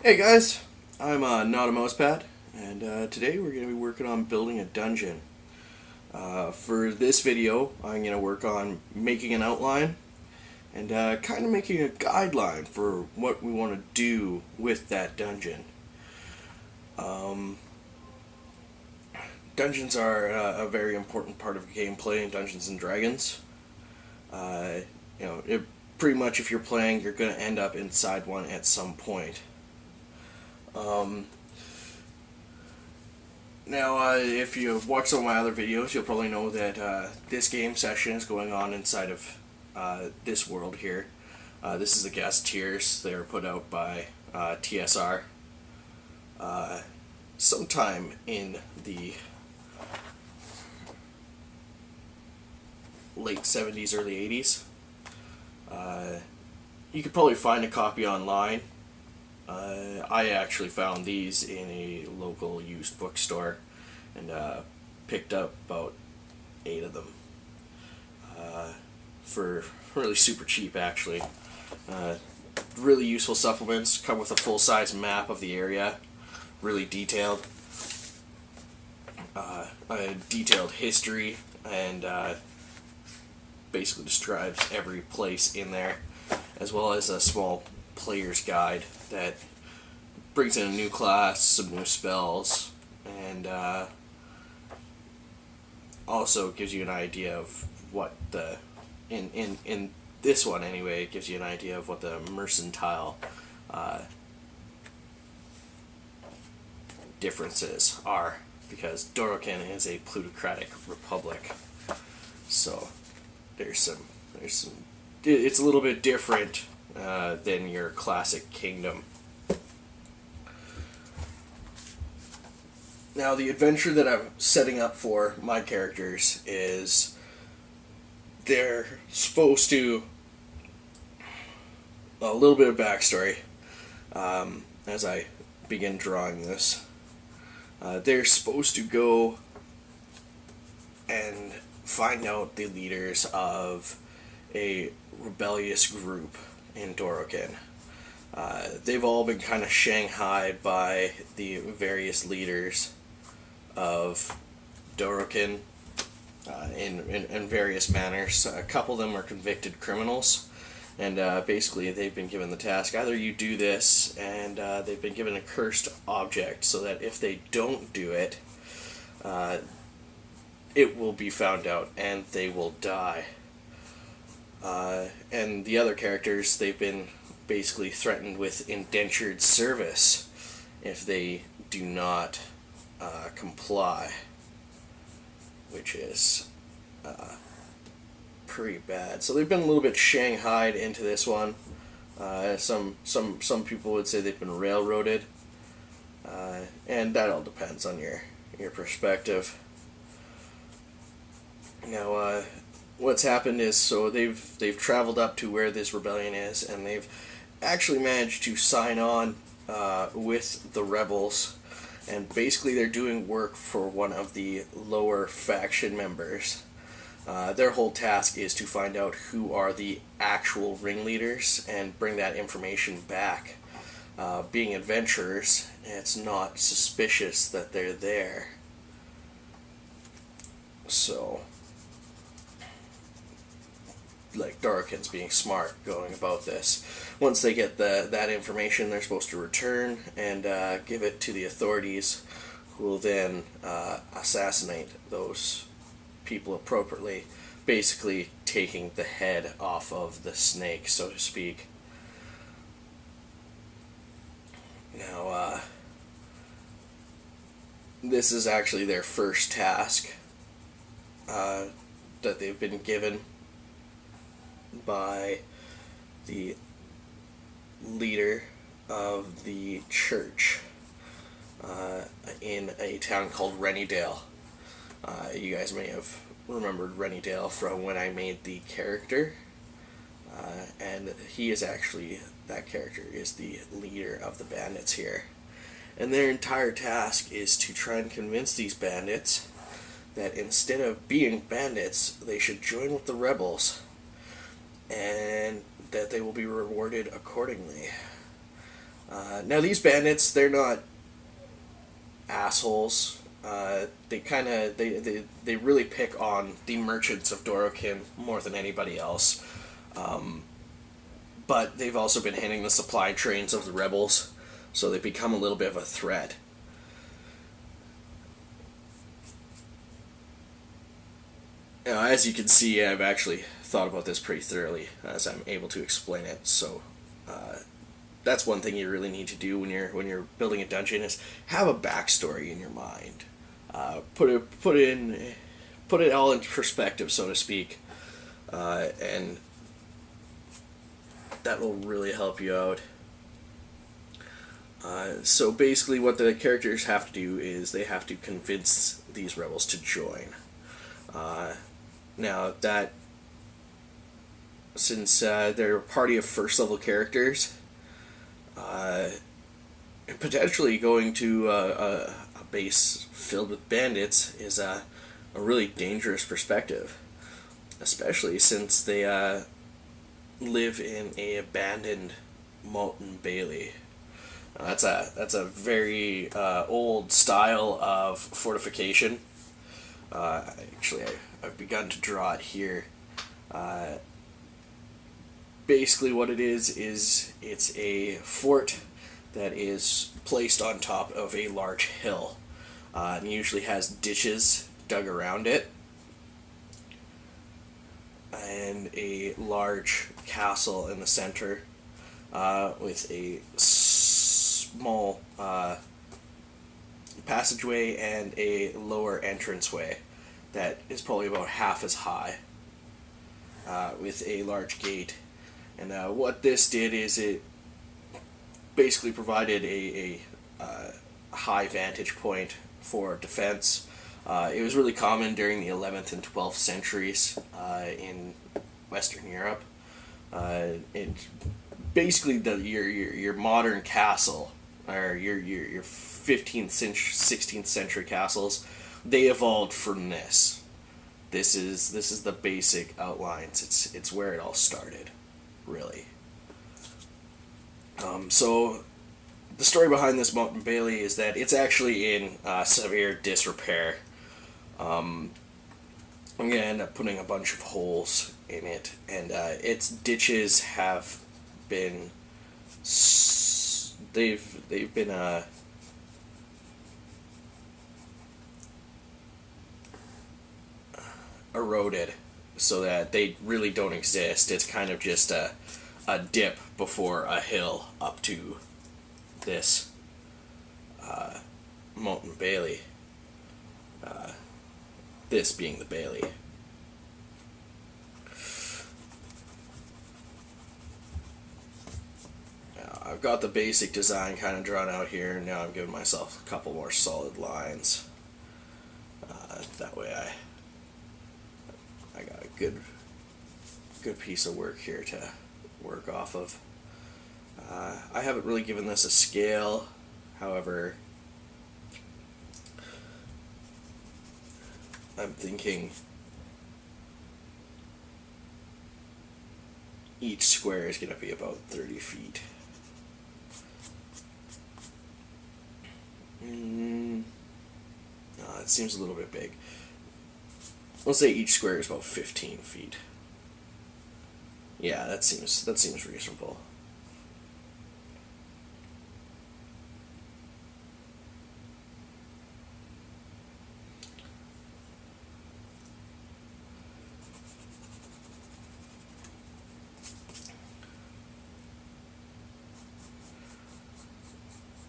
Hey guys, I'm not a mousepad, and today we're going to be working on building a dungeon. For this video, I'm going to work on making an outline and kind of making a guideline for what we want to do with that dungeon. Um, Dungeons are a very important part of gameplay in Dungeons and Dragons. Uh, Pretty much if you're playing, you're going to end up inside one at some point. Um, Now, if you've watched some of my other videos, you'll probably know that this game session is going on inside of this world here. This is the guest tiers. They were put out by TSR sometime in the late 70s, early 80s. You could probably find a copy online. I actually found these in a local used bookstore and picked up about 8 of them for really super cheap, actually. Uh, really useful supplements, come with a full-size map of the area, really detailed. A detailed history and basically describes every place in there, as well as a small player's guide that brings in a new class, some new spells, and also gives you an idea of what the in this one anyway. It gives you an idea of what the mercantile differences are, because Dorokin is a plutocratic republic. So there's some it's a little bit different than your classic kingdom. Now, the adventure that I'm setting up for my characters is they're supposed to, a little bit of backstory as I begin drawing this. They're supposed to go and find out the leaders of a rebellious group in Dorokin. They've all been kind of shanghaied by the various leaders of Dorokin in various manners. A couple of them are convicted criminals, and basically they've been given the task, either you do this, and they've been given a cursed object so that if they don't do it, it will be found out and they will die. And the other characters, they've been basically threatened with indentured service if they do not comply, which is pretty bad. So they've been a little bit shanghaied into this one. Some people would say they've been railroaded, and that all depends on your perspective. Now, what's happened is, so they've traveled up to where this rebellion is, and they've actually managed to sign on with the rebels, and basically they're doing work for one of the lower faction members. Their whole task is to find out who are the actual ringleaders and bring that information back. Being adventurers, it's not suspicious that they're there. So, like, Dorokin's being smart going about this. Once they get that information, they're supposed to return and give it to the authorities, who will then assassinate those people appropriately, basically taking the head off of the snake, so to speak. Now, this is actually their first task that they've been given by the leader of the church in a town called Rennydale. You guys may have remembered Rennydale from when I made the character, and he is actually, that character is the leader of the bandits here. And their entire task is to try and convince these bandits that instead of being bandits, they should join with the rebels, and that they will be rewarded accordingly. Now these bandits, they're not assholes. They kind of they really pick on the merchants of Dorokin more than anybody else. But they've also been hitting the supply trains of the rebels, so they become a little bit of a threat. Now, as you can see, I've actually thought about this pretty thoroughly as I'm able to explain it. So that's one thing you really need to do when you're building a dungeon is have a backstory in your mind. Put it all into perspective, so to speak, and that will really help you out. So basically, what the characters have to do is they have to convince these rebels to join. Now that since they're a party of first level characters, potentially going to a base filled with bandits is a really dangerous perspective, especially since they live in a abandoned Molten Bailey. That's a very old style of fortification. I've begun to draw it here. Basically, what it is it's a fort that is placed on top of a large hill, and usually has ditches dug around it, and a large castle in the center, with a small passageway and a lower entranceway that is probably about half as high, with a large gate. And what this did is it basically provided a high vantage point for defense. It was really common during the 11th and 12th centuries in Western Europe. It basically your modern castle, or your 15th century, 16th century castles, they evolved from this. This is the basic outlines. It's where it all started, really. So the story behind this Molten Bailey is that it's actually in severe disrepair. I'm gonna end up putting a bunch of holes in it, and its ditches have been they've been eroded so that they really don't exist. It's kind of just a dip before a hill up to this Molten Bailey. This being the Bailey. Now, I've got the basic design kind of drawn out here, and now I'm giving myself a couple more solid lines. That way I got a good piece of work here to work off of. I haven't really given this a scale, however, I'm thinking each square is going to be about 30 feet. No, it seems a little bit big. We'll say each square is about 15 feet. Yeah, that seems reasonable.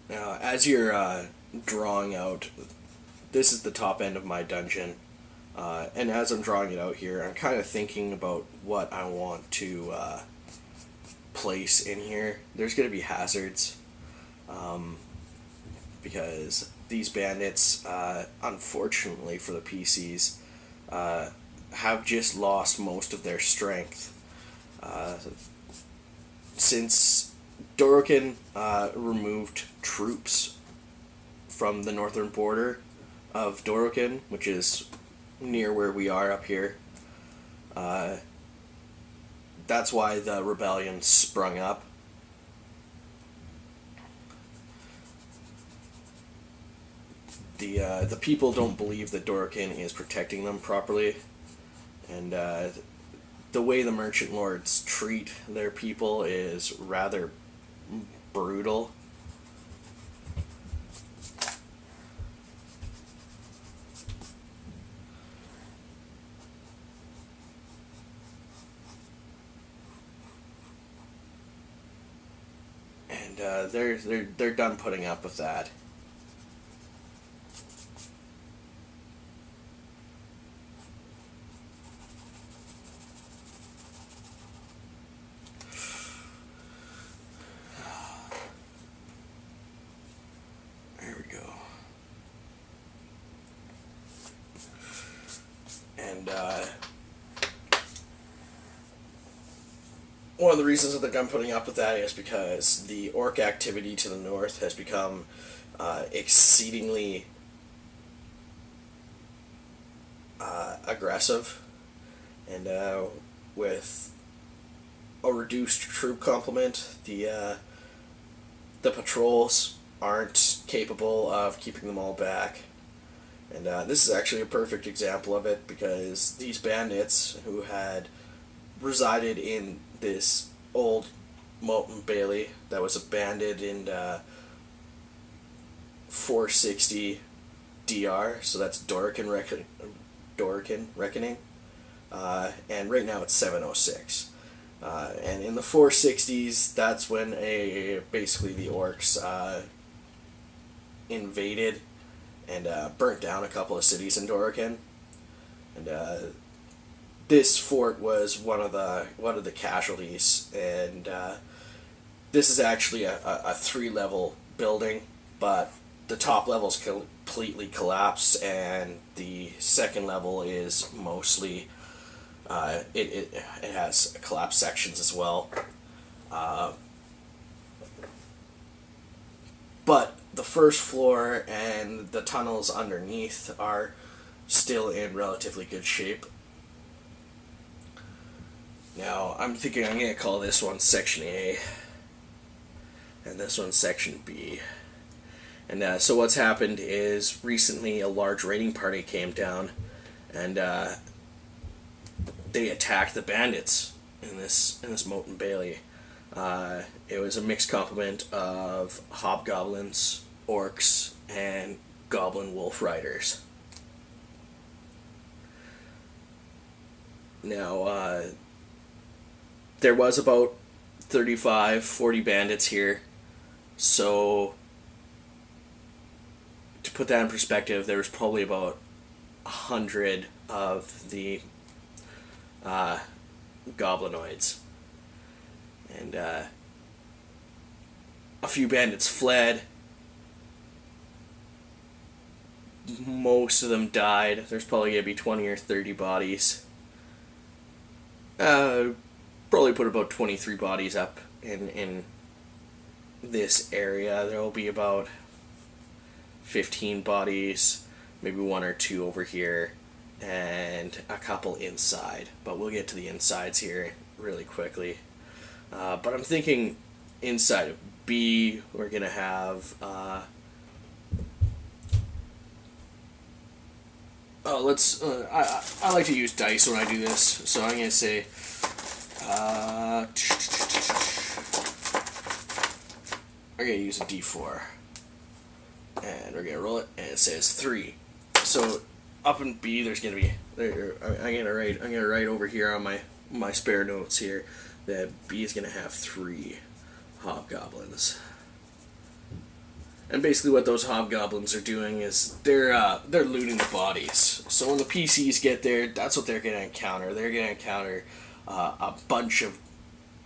Now, as you're drawing out, this is the top end of my dungeon, and as I'm drawing it out here, I'm kind of thinking about what I want to place in here. There's going to be hazards, because these bandits, unfortunately for the PCs, have just lost most of their strength. Since Dorokin removed troops from the northern border of Dorokin, which is near where we are up here, that's why the rebellion sprung up. The people don't believe that Dorokin is protecting them properly, and the way the merchant lords treat their people is rather brutal. And they're done putting up with that. There we go. And one of the reasons that they're done putting up with that is because the orc activity to the north has become exceedingly aggressive, and with a reduced troop complement, the patrols aren't capable of keeping them all back. And this is actually a perfect example of it, because these bandits who had resided in this old Molten Bailey that was abandoned in 460 DR, so that's Dorican Reckoning, and right now it's 706. And in the 460s, that's when basically the orcs invaded and burnt down a couple of cities in Dorican, and this fort was one of the casualties. And this is actually a 3-level building, but the top level's completely collapsed, and the second level is mostly it has collapsed sections as well. But the first floor and the tunnels underneath are still in relatively good shape. Now, I'm thinking I'm going to call this one Section A, and this one Section B. And so what's happened is, recently a large raiding party came down, and they attacked the bandits in this Molten Bailey. It was a mixed complement of hobgoblins, orcs, and goblin wolf riders. Now, there was about 35-40 bandits here, so to put that in perspective, there was probably about 100 of the goblinoids. And a few bandits fled. Most of them died. There's probably going to be 20 or 30 bodies. Probably put about 23 bodies up in this area. There will be about 15 bodies, maybe 1 or 2 over here, and a couple inside. But we'll get to the insides here really quickly. But I'm thinking inside of B, we're going to have... I like to use dice when I do this, so I'm going to say... I'm going to use a D4. And we're going to roll it, and it says 3. So up in B, there's going to be... I'm going to write over here on my spare notes here that B is going to have 3 hobgoblins. And basically what those hobgoblins are doing is they're looting the bodies. So when the PCs get there, that's what they're going to encounter. They're going to encounter a bunch of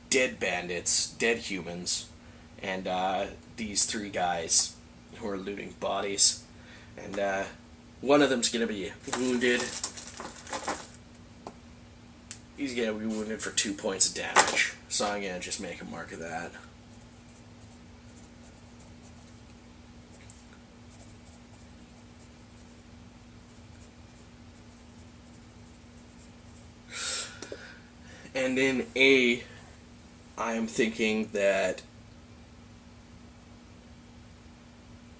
dead bandits, dead humans, and these 3 guys who are looting bodies. And one of them's going to be wounded. He's going to be wounded for 2 points of damage. So I'm going to just make a mark of that. And in A, I am thinking that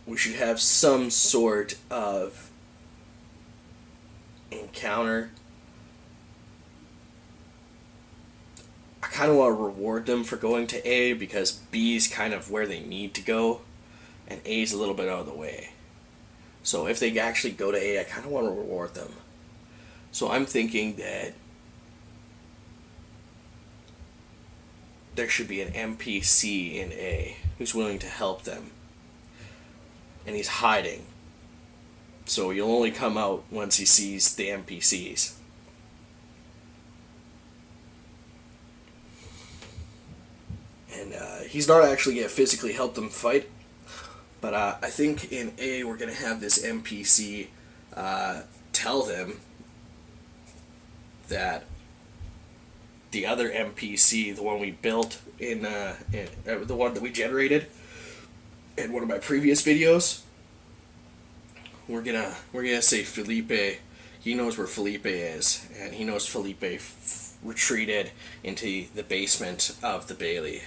we should have some sort of encounter. I kind of want to reward them for going to A because B is kind of where they need to go, and A is a little bit out of the way. So if they actually go to A, I kind of want to reward them. So I'm thinking that there should be an NPC in A who's willing to help them. And he's hiding. So he'll only come out once he sees the NPCs. And he's not actually going to physically help them fight. But I think in A we're going to have this NPC tell them that the other NPC, the one we built in the one that we generated in one of my previous videos, we're gonna say Felipe. He knows where Felipe is, and he knows Felipe retreated into the basement of the Bailey.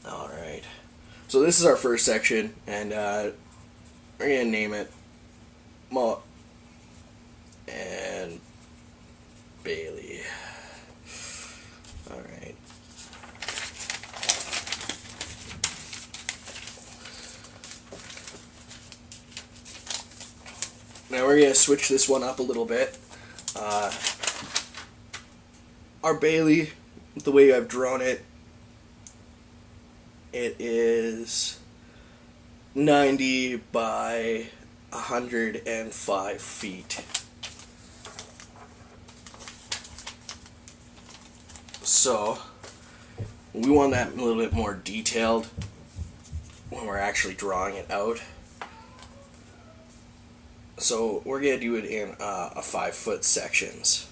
Alright. So this is our first section, and we're going to name it Mutt and Bailey. Alright. Now we're going to switch this one up a little bit. Our Bailey, the way I've drawn it, it is 90 by 105 feet. So we want that a little bit more detailed when we're actually drawing it out. So we're going to do it in a 5-foot sections.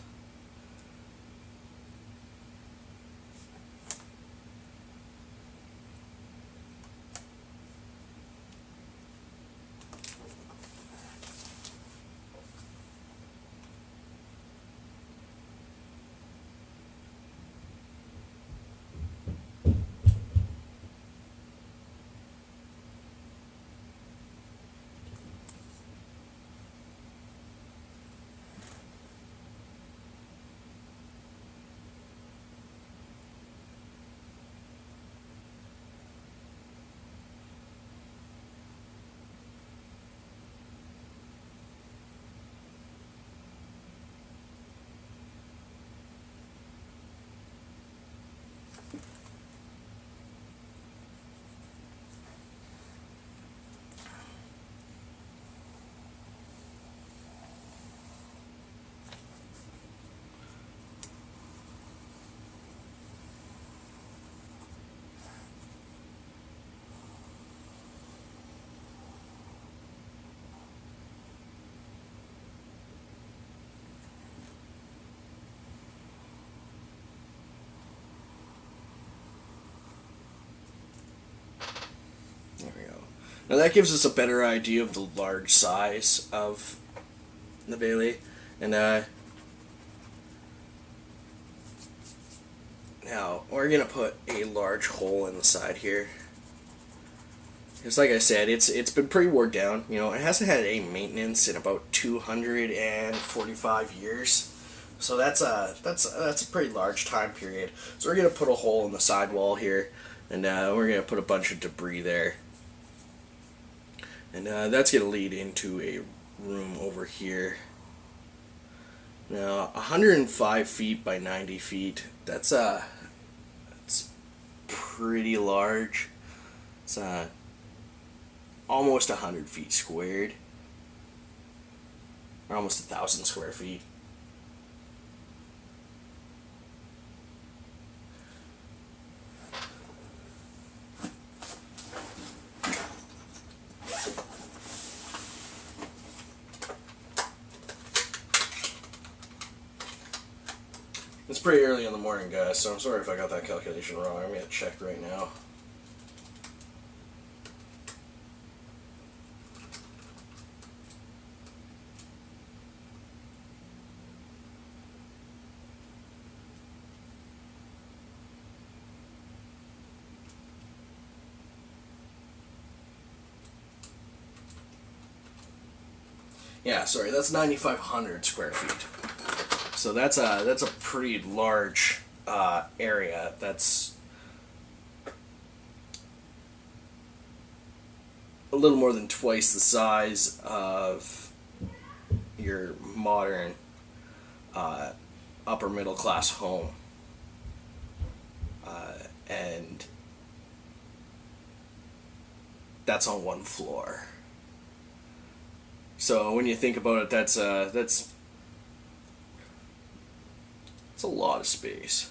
There we go. Now that gives us a better idea of the large size of the Bailey. And now we're going to put a large hole in the side here. Because like I said, it's been pretty wore down. You know, it hasn't had any maintenance in about 245 years. So that's a pretty large time period. So we're going to put a hole in the side wall here. And we're going to put a bunch of debris there. And that's going to lead into a room over here. Now, 105 feet by 90 feet, that's pretty large. It's almost 100 feet squared. Or almost 1,000 square feet. It's pretty early in the morning, guys, so I'm sorry if I got that calculation wrong. I'm going to check right now. Yeah, sorry, that's 9,500 square feet. So that's a pretty large area. That's a little more than twice the size of your modern upper middle class home, and that's on one floor. So when you think about it, that's a lot of space.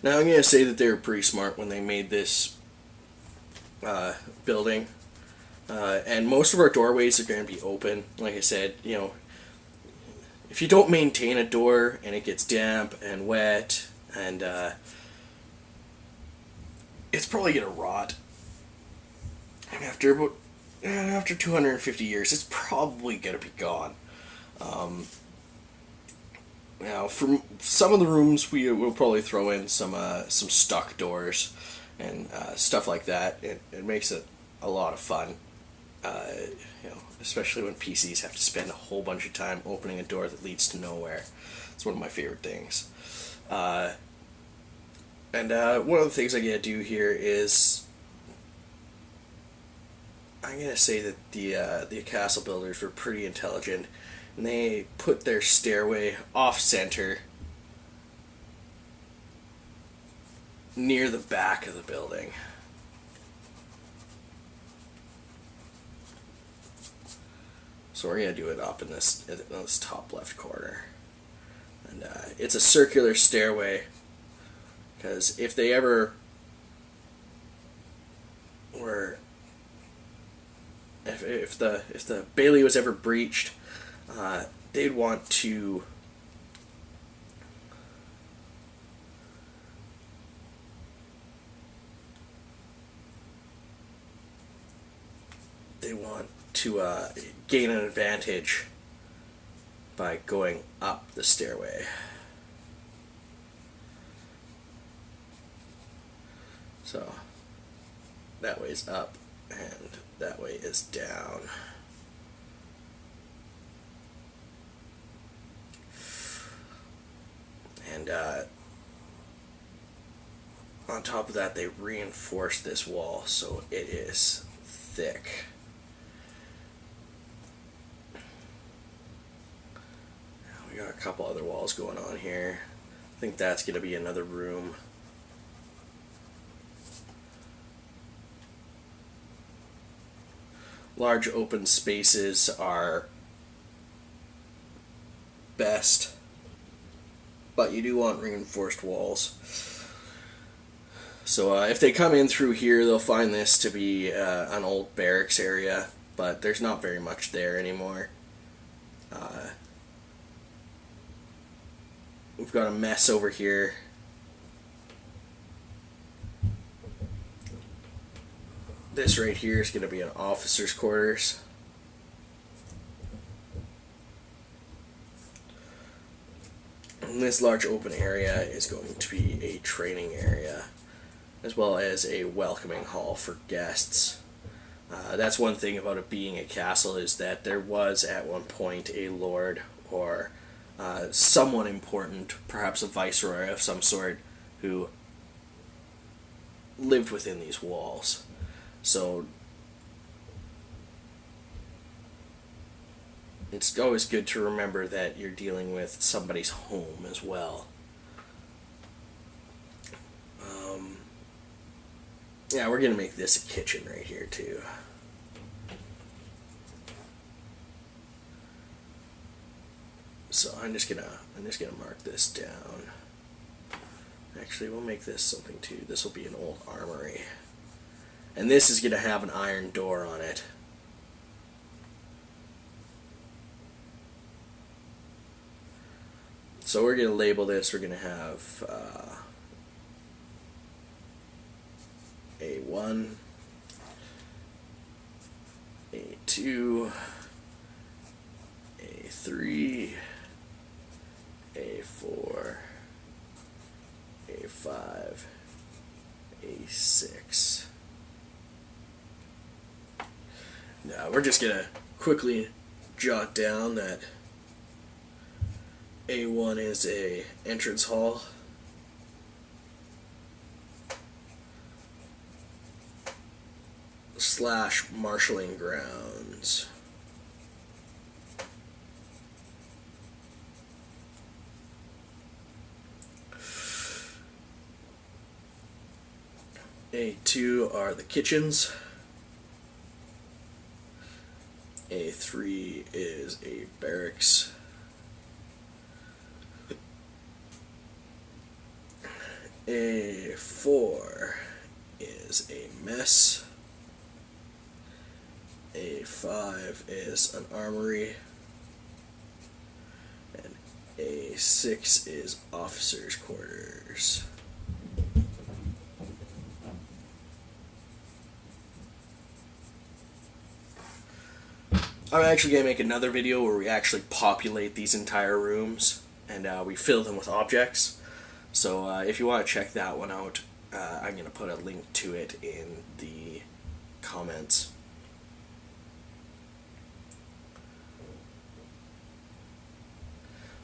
Now I'm going to say that they were pretty smart when they made this building. And most of our doorways are going to be open. Like I said, if you don't maintain a door and it gets damp and wet, and it's probably going to rot. And after 250 years, it's probably going to be gone. Now, for some of the rooms, we will probably throw in some stuck doors and stuff like that. It makes it a lot of fun. Especially when PCs have to spend a whole bunch of time opening a door that leads to nowhere. It's one of my favorite things. And one of the things I'm going to do here is I'm going to say that the castle builders were pretty intelligent, and they put their stairway off-center near the back of the building. So we're going to do it up in this top left corner. And it's a circular stairway, because if they ever were... If the Bailey was ever breached, they'd want to gain an advantage by going up the stairway. So that way's up and that way is down. And on top of that, they reinforced this wall so it is thick. Now we got a couple other walls going on here. I think that's going to be another room. Large open spaces are best, but you do want reinforced walls. So if they come in through here, they'll find this to be an old barracks area, but there's not very much there anymore. We've got a mess over here. This right here is going to be an officer's quarters. And this large open area is going to be a training area, as well as a welcoming hall for guests. That's one thing about it being a castle, is that there was at one point a lord or someone important, perhaps a viceroy of some sort, who lived within these walls. So it's always good to remember that you're dealing with somebody's home as well. Yeah, we're going to make this a kitchen right here too. So I'm just gonna mark this down. Actually, we'll make this something too. This will be an old armory, and this is gonna have an iron door on it. So we're gonna label this. We're gonna have A1, A2, A3, A4, A5, A6. Now we're just gonna quickly jot down that A1 is a entrance hall. / marshalling grounds. A2 are the kitchens. A3 is a barracks. A4 is a mess. A5 is an armory. And A6 is officers' quarters. I'm actually going to make another video where we actually populate these entire rooms and we fill them with objects. So if you want to check that one out, I'm going to put a link to it in the comments.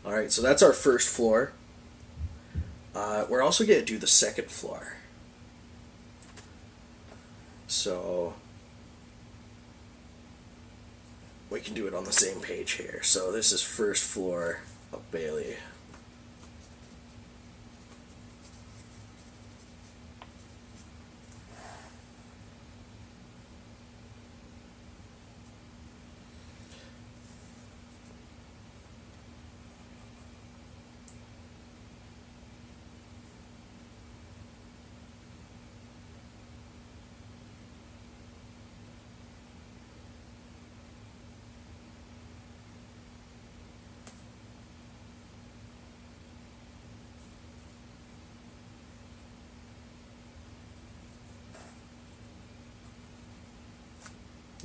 Alright, so that's our first floor. We're also going to do the second floor. So we can do it on the same page here. So this is first floor of Bailey.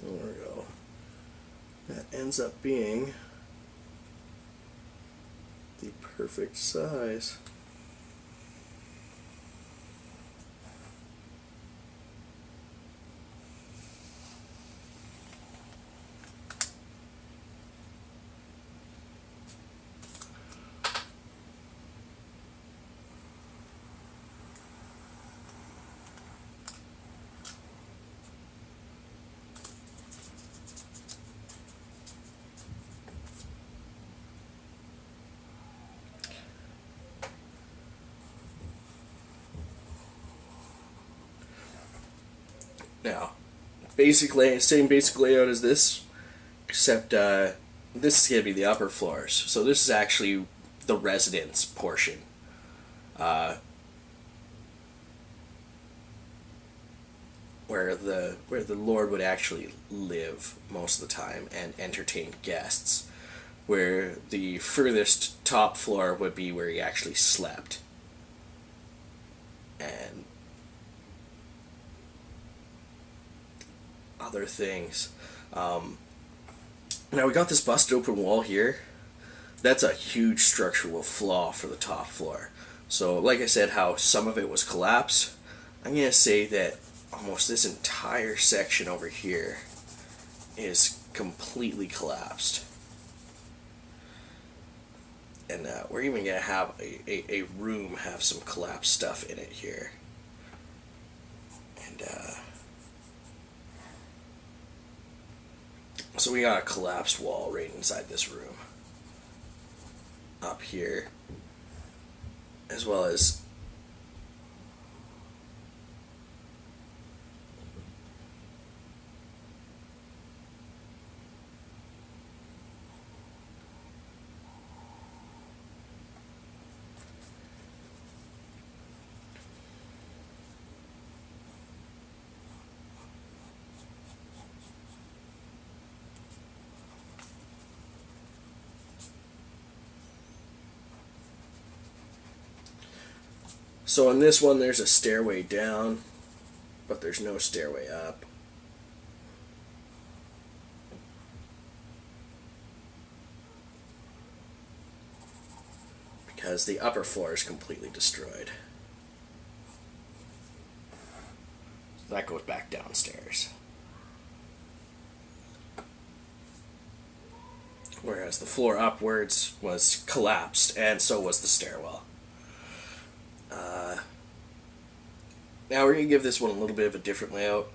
There we go. That ends up being the perfect size. Now, basically, same basic layout as this, except this is going to be the upper floors. So this is actually the residence portion. Where the Lord would actually live most of the time and entertain guests. Where the furthest top floor would be where he actually slept. And other things. Now we got this busted open wall here. That's a huge structural flaw for the top floor. So like I said, how some of it was collapsed, I'm going to say that almost this entire section over here is completely collapsed. And we're even going to have a room have some collapsed stuff in it here. And so we got a collapsed wall right inside this room. Up here. As well as So on this one, there's a stairway down, but there's no stairway up. Because the upper floor is completely destroyed. That goes back downstairs. Whereas the floor upwards was collapsed, and so was the stairwell. Now we're going to give this one a little bit of a different layout,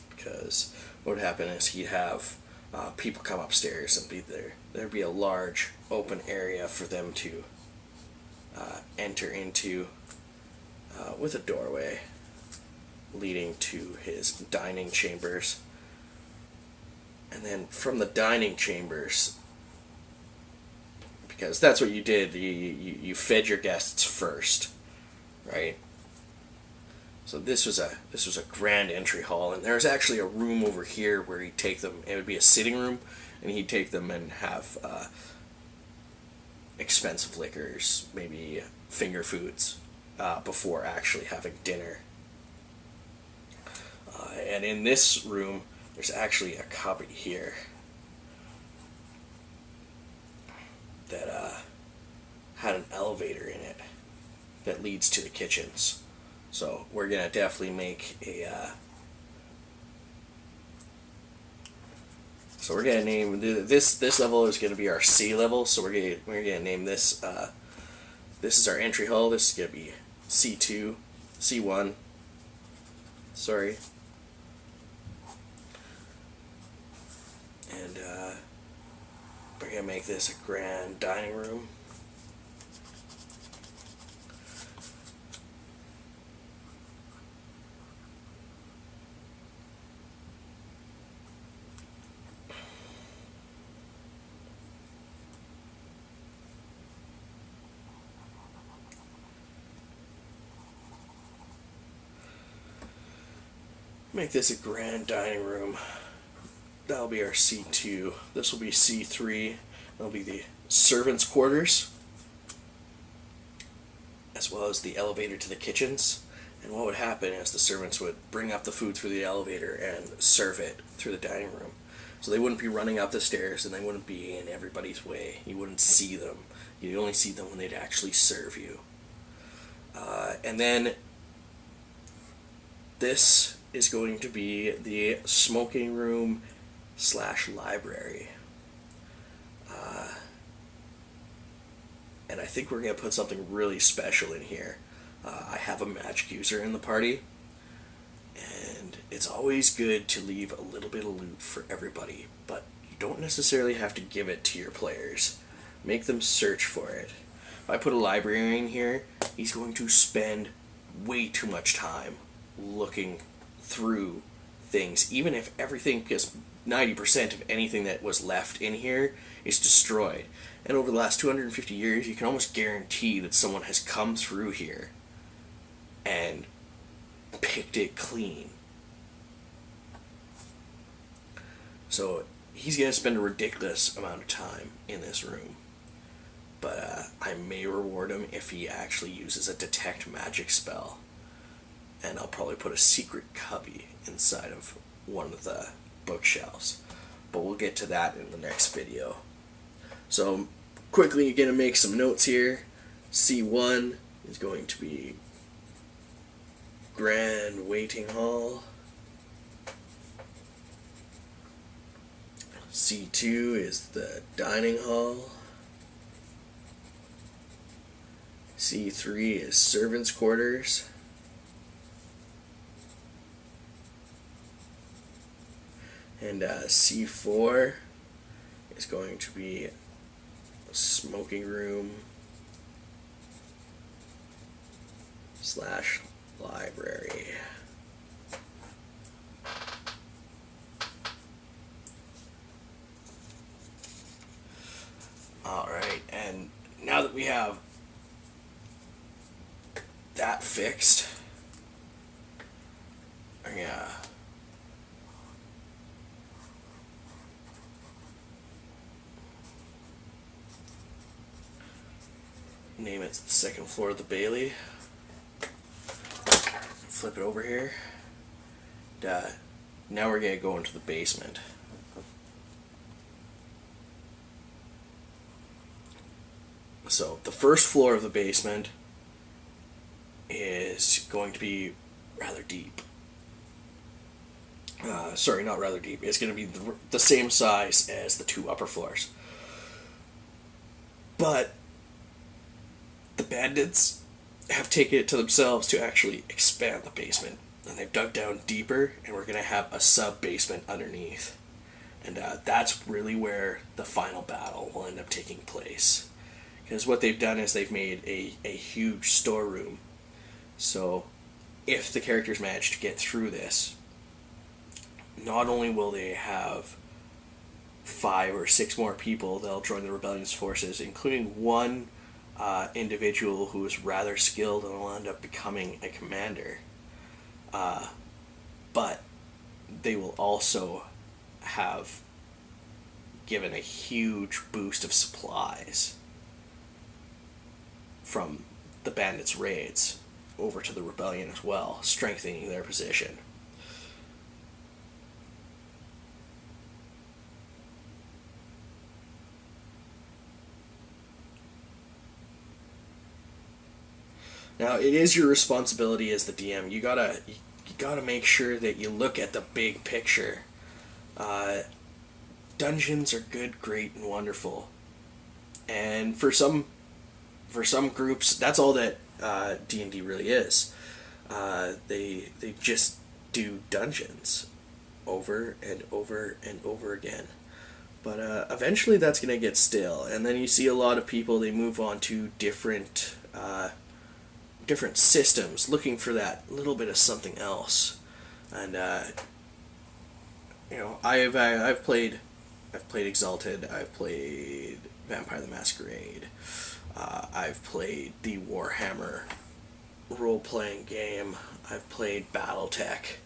because what would happen is he'd have people come upstairs and be there. There'd be a large open area for them to enter into with a doorway leading to his dining chambers. And then from the dining chambers, because that's what you did, you fed your guests first, right? So this was a grand entry hall, and there's actually a room over here where he'd take them. It would be a sitting room, and he'd take them and have expensive liquors, maybe finger foods, before actually having dinner. And in this room, there's actually a cupboard here that had an elevator in it that leads to the kitchens. So we're gonna definitely make a. So we're gonna name this level is gonna be our C level. So we're gonna name this. This is our entry hall. This is gonna be C2, C1. Sorry. And we're gonna make this a grand dining room. Make this a grand dining room. That'll be our C2. This will be C3. That'll be the servants' quarters, as well as the elevator to the kitchens. And what would happen is the servants would bring up the food through the elevator and serve it through the dining room. So they wouldn't be running up the stairs, and they wouldn't be in everybody's way. You wouldn't see them. You'd only see them when they'd actually serve you. And then this is going to be the smoking room / library. And I think we're going to put something really special in here. I have a magic user in the party, and it's always good to leave a little bit of loot for everybody, but you don't necessarily have to give it to your players. Make them search for it. If I put a librarian here, he's going to spend way too much time looking through things, even if everything, because 90% of anything that was left in here is destroyed. And over the last 250 years, you can almost guarantee that someone has come through here and picked it clean. So he's going to spend a ridiculous amount of time in this room. But I may reward him if he actually uses a detect magic spell. And I'll probably put a secret cubby inside of one of the bookshelves. But we'll get to that in the next video. So quickly, you're going to make some notes here. C1 is going to be Grand Waiting Hall. C2 is the Dining Hall. C3 is Servants' Quarters. And C4 is going to be smoking room / library. Alright, and now that we have that fixed, yeah. Name it the second floor of the Bailey. flip it over here. Now we're going to go into the basement. So the first floor of the basement is going to be rather deep. Sorry, not rather deep. It's going to be the same size as the two upper floors. But the bandits have taken it to themselves to actually expand the basement. And they've dug down deeper, and we're going to have a sub-basement underneath. And that's really where the final battle will end up taking place. Because what they've done is they've made a huge storeroom. So if the characters manage to get through this, not only will they have 5 or 6 more people that'll join the rebellion's forces, including one individual who is rather skilled and will end up becoming a commander, but they will also have given a huge boost of supplies from the bandits' raids over to the rebellion as well, strengthening their position. Now, it is your responsibility as the DM. You gotta make sure that you look at the big picture. Dungeons are good, great, and wonderful, and for some groups, that's all that D&D really is. They just do dungeons over and over and over again. But eventually, that's gonna get stale, and then you see a lot of people, they move on to different systems, looking for that little bit of something else. And I've played Exalted, I've played Vampire the Masquerade, I've played the Warhammer role-playing game, I've played BattleTech,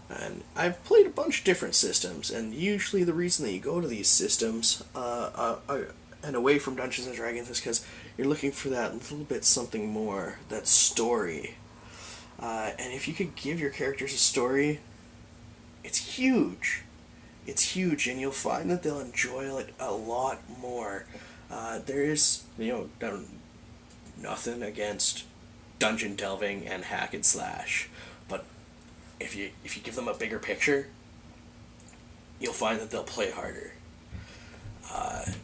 and I've played a bunch of different systems. And usually the reason that you go to these systems and away from Dungeons and Dragons is because you're looking for that little bit something more, that story. And if you could give your characters a story, it's huge. It's huge, and you'll find that they'll enjoy it a lot more. There is, nothing against dungeon delving and hack and slash, but if you give them a bigger picture, you'll find that they'll play harder.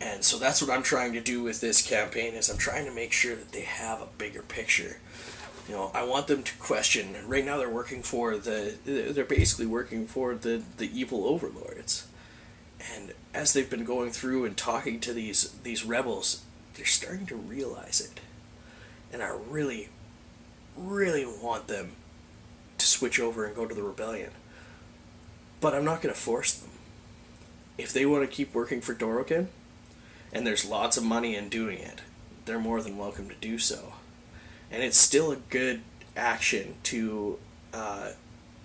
And so that's what I'm trying to do with this campaign, is I'm trying to make sure that they have a bigger picture. I want them to question. Right now, they're basically working for the evil overlords, and as they've been going through and talking to these rebels, they're starting to realize it, and I really, really want them to switch over and go to the rebellion. But I'm not going to force them. If they want to keep working for Dorokin, and there's lots of money in doing it, they're more than welcome to do so. And it's still a good action to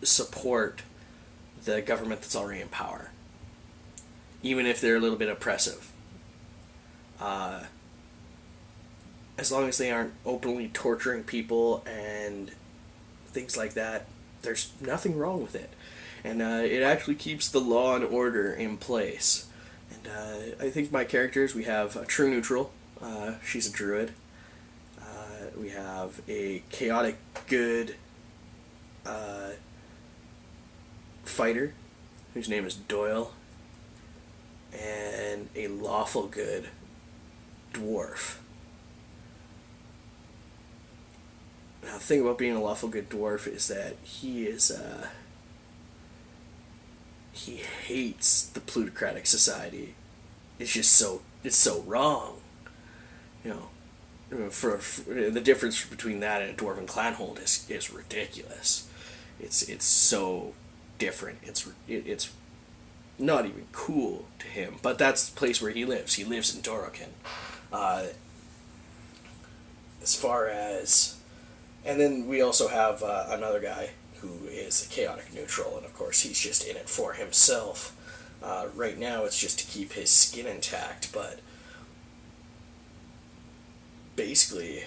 support the government that's already in power, even if they're a little bit oppressive. As long as they aren't openly torturing people and things like that, there's nothing wrong with it. And it actually keeps the law and order in place. And I think my characters, we have a true neutral. She's a druid. We have a chaotic good fighter, whose name is Doyle, and a lawful good dwarf. Now, the thing about being a lawful good dwarf is that he hates the plutocratic society. It's so wrong. For the difference between that and a dwarven clanhold is ridiculous. It's so different. It's not even cool to him. But that's the place where he lives. He lives in Dorokin. As far as, and then we also have another guy who is a chaotic neutral, and of course he's just in it for himself. Right now it's just to keep his skin intact, but basically,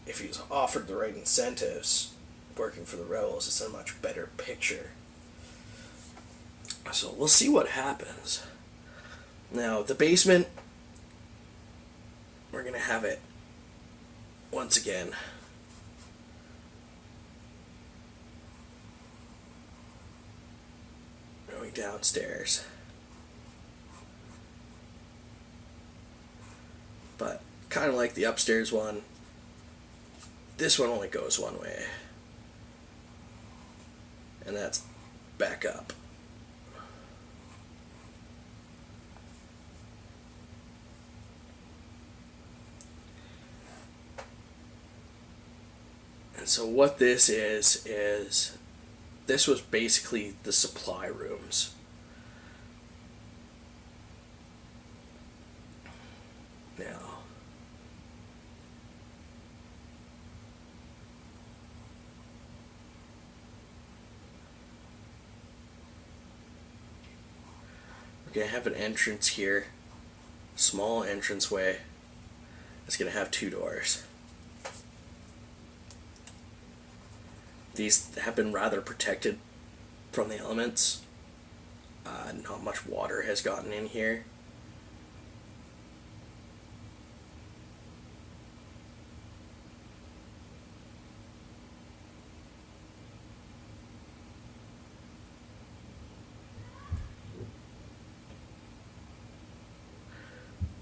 if he's offered the right incentives, working for the rebels. It's a much better picture. So we'll see what happens. Now, the basement, we're going to have it once again. Going downstairs. But kind of like the upstairs one, this one only goes one way. And that's back up. And so what this is this was basically the supply rooms. Now, we're going to have an entrance here, small entranceway. It's going to have 2 doors. These have been rather protected from the elements. Not much water has gotten in here.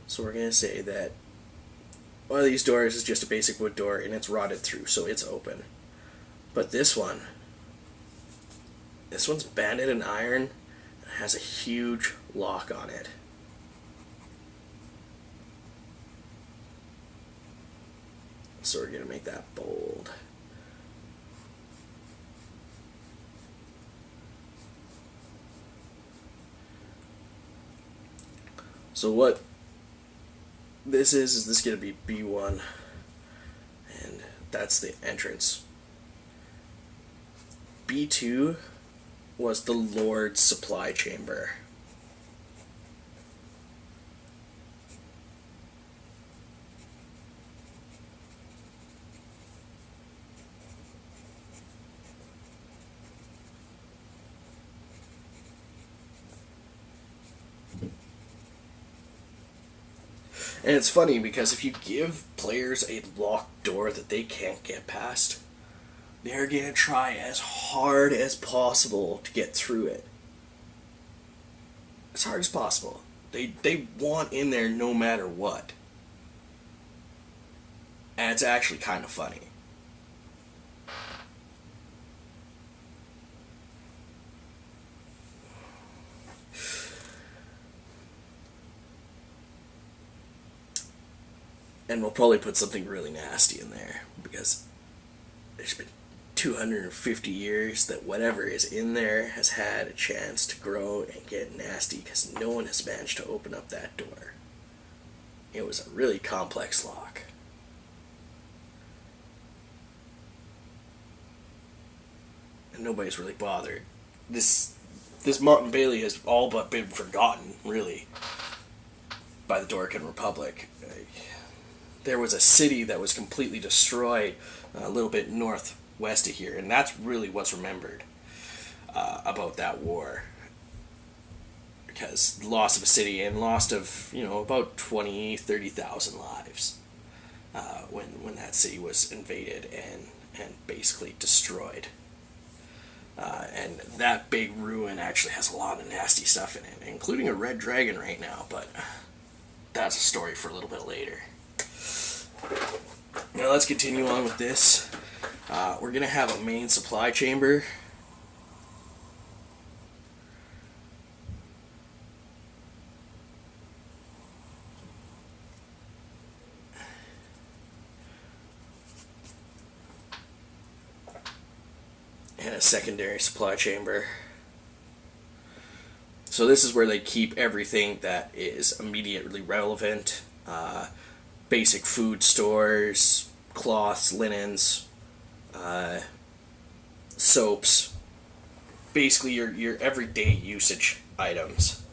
So we're going to say that one of these doors is just a basic wood door and it's rotted through, so it's open. But this one's banded in iron and has a huge lock on it. So we're going to make that bold. So what this is this going to be B1, and that's the entrance. B2 was the Lord's supply chamber. And it's funny because if you give players a locked door that they can't get past, they're going to try as hard as possible to get through it. As hard as possible. They want in there no matter what. And it's actually kind of funny. And we'll probably put something really nasty in there because there's been 250 years that whatever is in there has had a chance to grow and get nasty because no one has managed to open up that door. It was a really complex lock. And nobody's really bothered. This Mountain Bailey has all but been forgotten, really, by the Dorkin Republic. There was a city that was completely destroyed a little bit northwest of here, and that's really what's remembered about that war. Because loss of a city and loss of, about 30,000 lives when that city was invaded and basically destroyed. And that big ruin actually has a lot of nasty stuff in it, including a red dragon right now, but that's a story for a little bit later. Now let's continue on with this. We're going to have a main supply chamber. And a secondary supply chamber. So this is where they keep everything that is immediately relevant. Basic food stores, cloths, linens, soaps, basically your everyday usage items.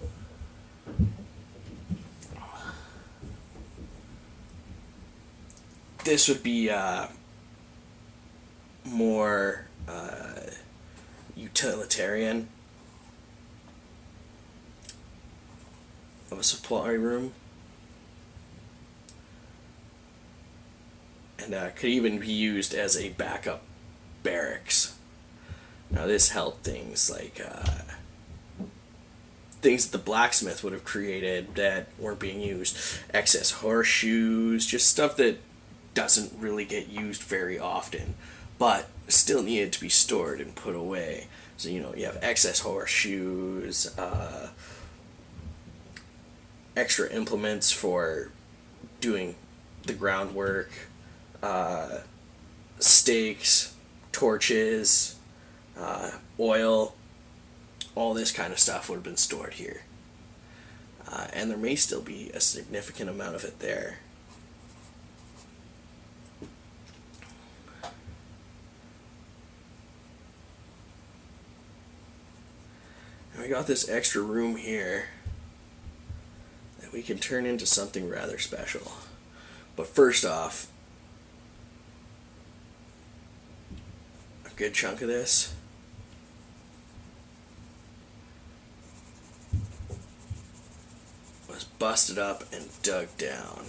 This would be more utilitarian of a supply room, and could even be used as a backup barracks. Now this held things like things that the blacksmith would have created that weren't being used, excess horseshoes, just stuff that doesn't really get used very often, but still needed to be stored and put away. So you have excess horseshoes, extra implements for doing the groundwork, stakes, torches, oil, all this kind of stuff would have been stored here. And there may still be a significant amount of it there. And we got this extra room here that we can turn into something rather special. But first off, a good chunk of this was busted up and dug down.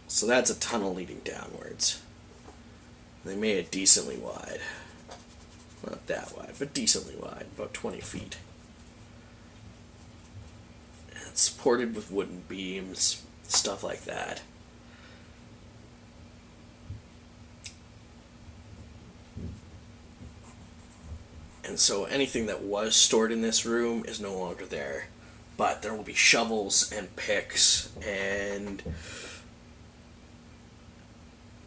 So that's a tunnel leading downwards. They made it decently wide. Not that wide, but decently wide, about 20 feet. And it's supported with wooden beams, stuff like that. And so anything that was stored in this room is no longer there. But there will be shovels and picks and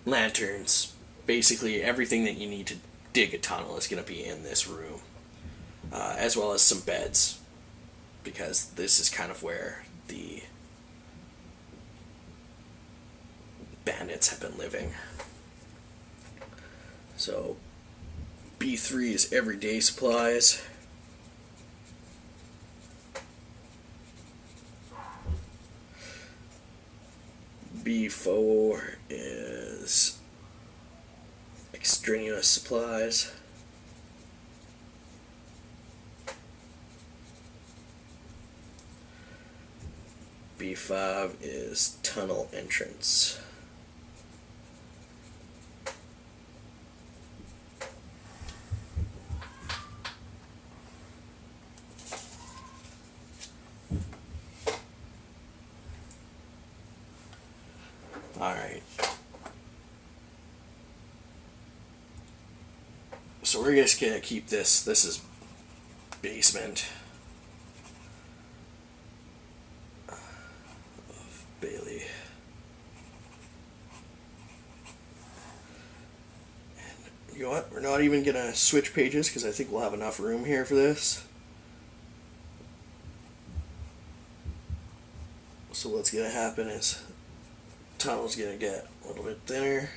lanterns. Basically everything that you need to dig a tunnel is going to be in this room. As well as some beds. Because this is kind of where the bandits have been living. So B3 is everyday supplies. B4 is extraneous supplies. B5 is tunnel entrance. Alright. So we're just gonna keep this. This is basement of Bailey. And you know what? We're not even gonna switch pages because I think we'll have enough room here for this. So what's gonna happen is tunnel's gonna get a little bit thinner.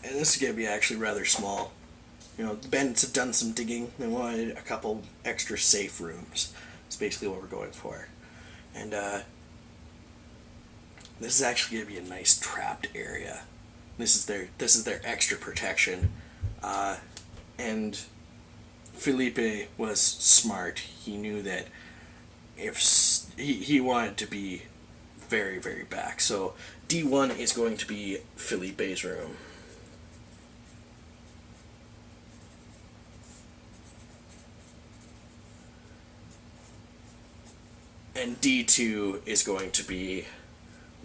And this is going to be actually rather small. The bandits have done some digging. They wanted a couple extra safe rooms. That's basically what we're going for. And this is actually going to be a nice trapped area. This is their extra protection, and Felipe was smart. He knew that if he wanted to be very, very back. So D1 is going to be Felipe's room. And D2 is going to be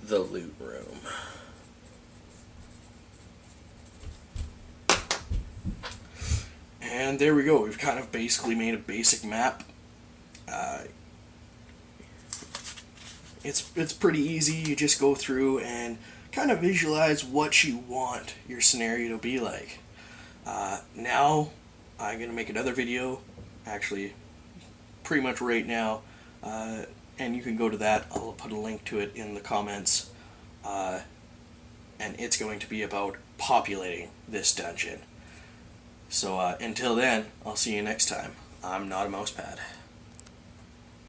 the loot room. And there we go. We've kind of basically made a basic map. It's pretty easy. You just go through and kind of visualize what you want your scenario to be like. Now, I'm going to make another video, actually, pretty much right now, and you can go to that. I'll put a link to it in the comments, and it's going to be about populating this dungeon. So until then, I'll see you next time. I'm not a mousepad.